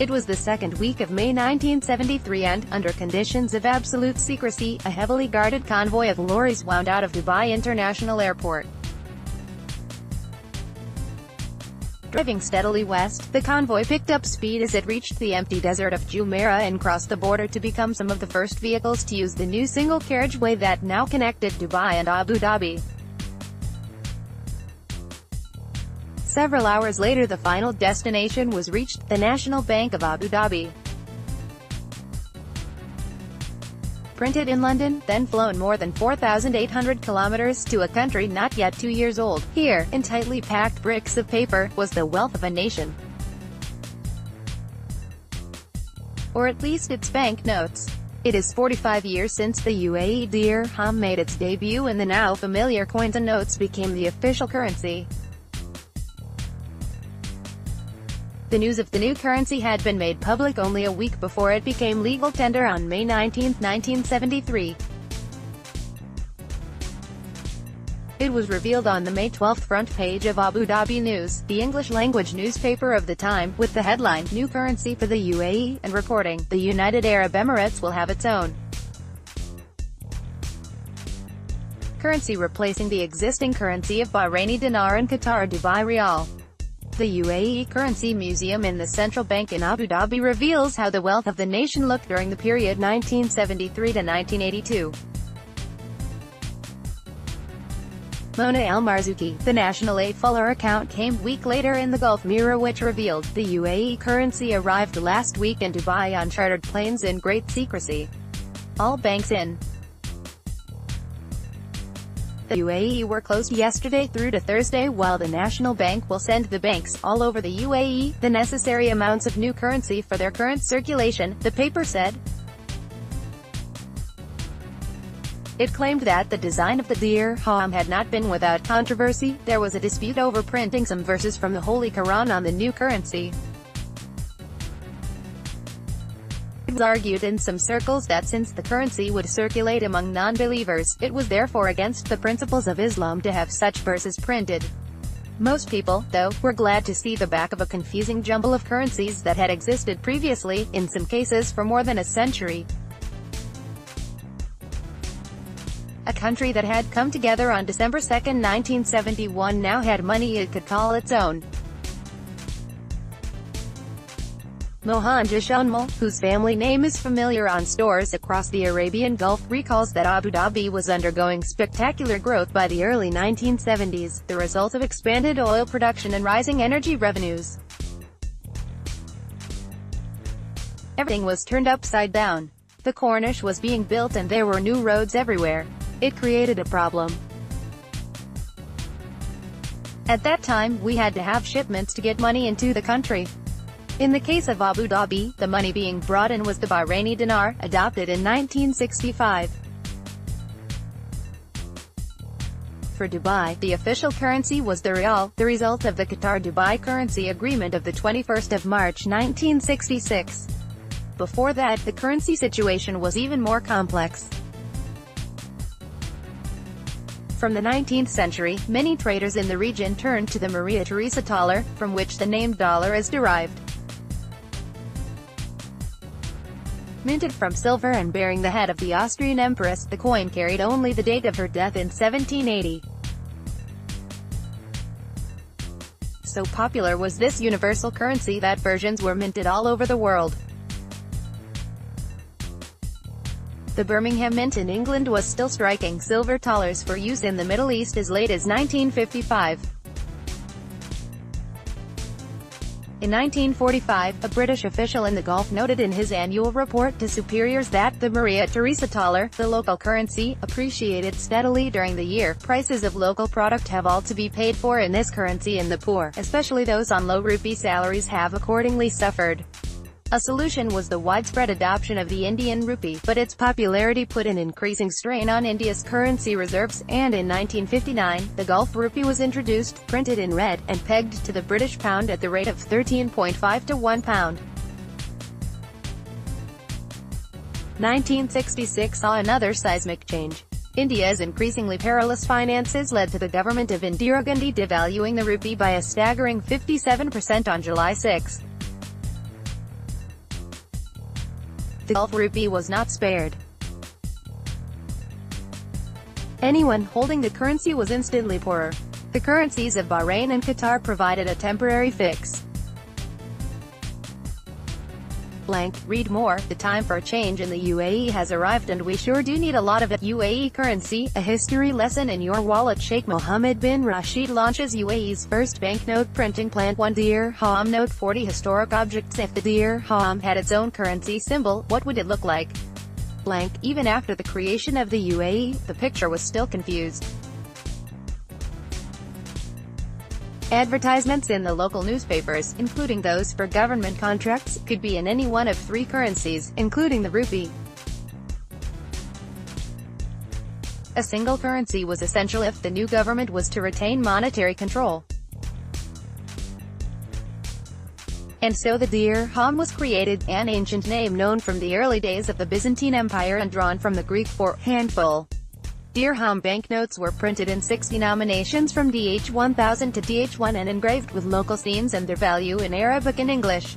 It was the second week of May 1973 and, under conditions of absolute secrecy, a heavily guarded convoy of lorries wound out of Dubai International Airport. Driving steadily west, the convoy picked up speed as it reached the empty desert of Jumeirah and crossed the border to become some of the first vehicles to use the new single carriageway that now connected Dubai and Abu Dhabi. Several hours later the final destination was reached, the National Bank of Abu Dhabi. Printed in London, then flown more than 4,800 kilometers to a country not yet 2 years old. Here, in tightly packed bricks of paper, was the wealth of a nation. Or at least its banknotes. It is 45 years since the UAE dirham made its debut and the now familiar coins and notes became the official currency. The news of the new currency had been made public only a week before it became legal tender on May 19, 1973. It was revealed on the May 12 front page of Abu Dhabi News, the English-language newspaper of the time, with the headline, "New Currency for the UAE," and reporting, "The United Arab Emirates will have its own currency replacing the existing currency of Bahraini dinar and Qatar Dubai Rial." The UAE Currency Museum in the Central Bank in Abu Dhabi reveals how the wealth of the nation looked during the period 1973 to 1982. Mona El-Marzouki, the National A Fuller account came week later in the Gulf Mirror, which revealed, the UAE currency arrived last week in Dubai on chartered planes in great secrecy. All banks in the UAE were closed yesterday through to Thursday, while the National Bank will send the banks, all over the UAE, the necessary amounts of new currency for their current circulation, the paper said. It claimed that the design of the dirham had not been without controversy. There was a dispute over printing some verses from the Holy Quran on the new currency. It was argued in some circles that since the currency would circulate among non-believers, it was therefore against the principles of Islam to have such verses printed. Most people, though, were glad to see the back of a confusing jumble of currencies that had existed previously, in some cases for more than a century. A country that had come together on December 2, 1971 now had money it could call its own. Mohan Jashanmal, whose family name is familiar on stores across the Arabian Gulf, recalls that Abu Dhabi was undergoing spectacular growth by the early 1970s, the result of expanded oil production and rising energy revenues. Everything was turned upside down. The Corniche was being built and there were new roads everywhere. It created a problem. At that time, we had to have shipments to get money into the country. In the case of Abu Dhabi, the money being brought in was the Bahraini dinar, adopted in 1965. For Dubai, the official currency was the rial, the result of the Qatar-Dubai currency agreement of the 21st of March 1966. Before that, the currency situation was even more complex. From the 19th century, many traders in the region turned to the Maria Theresa thaler, from which the name dollar is derived. Minted from silver and bearing the head of the Austrian empress, the coin carried only the date of her death in 1780. So popular was this universal currency that versions were minted all over the world. The Birmingham Mint in England was still striking silver thalers for use in the Middle East as late as 1955. In 1945, a British official in the Gulf noted in his annual report to superiors that the Maria Theresa thaler, the local currency, appreciated steadily during the year. Prices of local product have all to be paid for in this currency, and the poor, especially those on low rupee salaries, have accordingly suffered. A solution was the widespread adoption of the Indian rupee, but its popularity put an increasing strain on India's currency reserves, and in 1959, the Gulf rupee was introduced, printed in red, and pegged to the British pound at the rate of 13.5 to 1 pound. 1966 saw another seismic change. India's increasingly perilous finances led to the government of Indira Gandhi devaluing the rupee by a staggering 57% on July 6. The Gulf rupee was not spared. Anyone holding the currency was instantly poorer. The currencies of Bahrain and Qatar provided a temporary fix. Read more. The time for a change in the UAE has arrived and we sure do need a lot of it. UAE currency, a history lesson in your wallet. Sheikh Mohammed bin Rashid launches UAE's first banknote printing plant. 1 dirham note. 40 historic objects. If the dirham had its own currency symbol, what would it look like? Even after the creation of the UAE, the picture was still confused. Advertisements in the local newspapers, including those for government contracts, could be in any one of 3 currencies, including the rupee. A single currency was essential if the new government was to retain monetary control. And so the dirham was created, an ancient name known from the early days of the Byzantine Empire and drawn from the Greek for handful. Dirham banknotes were printed in 6 denominations from DH1000 to DH1 and engraved with local scenes and their value in Arabic and English.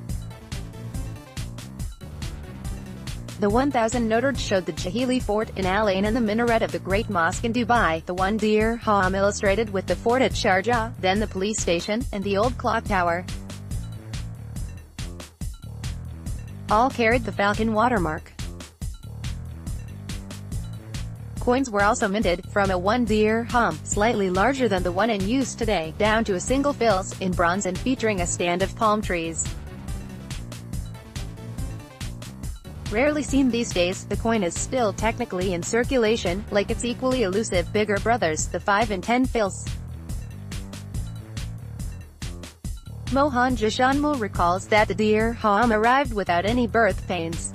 The 1000 note showed the Jahili fort in Al Ain and the minaret of the Great Mosque in Dubai. The 1 dirham illustrated with the fort at Sharjah, then the police station, and the old clock tower. All carried the falcon watermark. Coins were also minted, from a 1 dirham, slightly larger than the one in use today, down to a single fils, in bronze and featuring a stand of palm trees. Rarely seen these days, the coin is still technically in circulation, like its equally elusive bigger brothers, the 5 and 10 fils. Mohan Jashanmo recalls that the dirham arrived without any birth pains.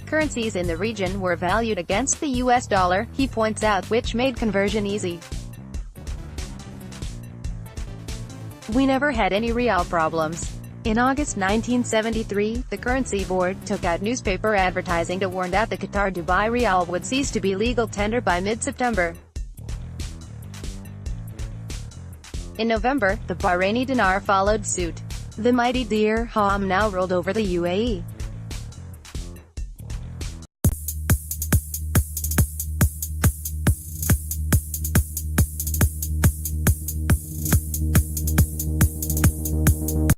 Currencies in the region were valued against the US dollar, he points out, which made conversion easy. We never had any real problems. In August 1973, the Currency Board took out newspaper advertising to warn that the Qatar-Dubai rial would cease to be legal tender by mid-September. In November, the Bahraini dinar followed suit. The mighty dirham now ruled over the UAE.